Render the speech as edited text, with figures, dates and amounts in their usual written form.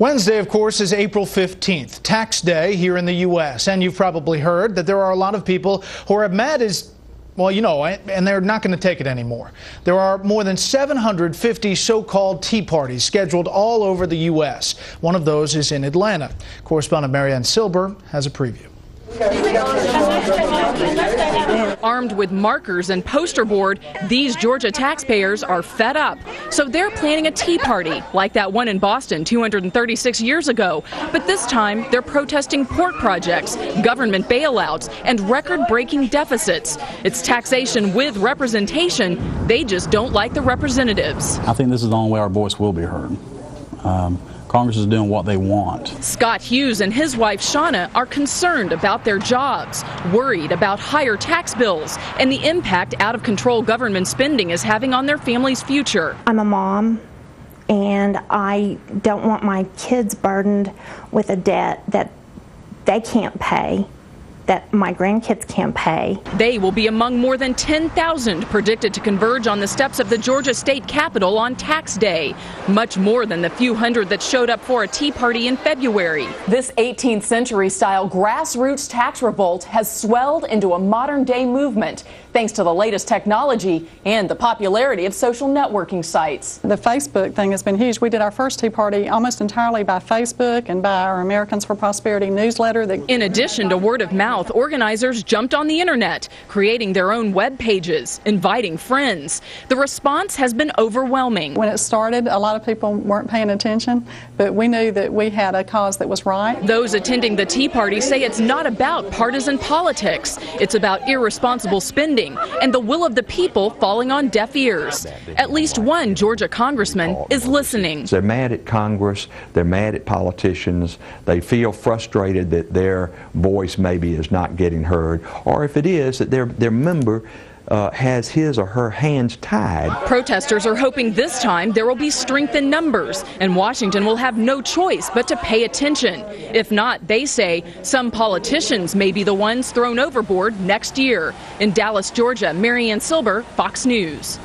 Wednesday, of course, is April 15th, tax day here in the U.S. And you've probably heard that there are a lot of people who are mad as, well, you know, and they're not going to take it anymore. There are more than 750 so-called Tea Parties scheduled all over the U.S. One of those is in Atlanta. Correspondent Marianne Silber has a preview. Armed with markers and poster board, these Georgia taxpayers are fed up. So they're planning a tea party, like that one in Boston 236 years ago. But this time, they're protesting port projects, government bailouts, and record-breaking deficits. It's taxation with representation. They just don't like the representatives. I think this is the only way our voice will be heard. Congress is doing what they want. Scott Hughes and his wife Shauna are concerned about their jobs, worried about higher tax bills and the impact out-of-control government spending is having on their family's future. I'm a mom, and I don't want my kids burdened with a debt that they can't pay, that my grandkids can't pay. They will be among more than 10,000 predicted to converge on the steps of the Georgia State Capitol on tax day, much more than the few hundred that showed up for a tea party in February. This 18th century style grassroots tax revolt has swelled into a modern day movement thanks to the latest technology and the popularity of social networking sites. The Facebook thing has been huge. We did our first tea party almost entirely by Facebook and by our Americans for Prosperity newsletter. In addition to word of mouth, organizers jumped on the internet, creating their own web pages, inviting friends. The response has been overwhelming. When it started, a lot of people weren't paying attention, but we knew that we had a cause that was right. Those attending the Tea Party say it's not about partisan politics. It's about irresponsible spending and the will of the people falling on deaf ears. At least one Georgia congressman is listening. They're mad at Congress. They're mad at politicians. They feel frustrated that their voice maybe is not getting heard, or if it is, that their member has his or her hands tied. Protesters are hoping this time there will be strength in numbers, and Washington will have no choice but to pay attention. If not, they say, some politicians may be the ones thrown overboard next year. In Dallas, Georgia, Marianne Silber, Fox News.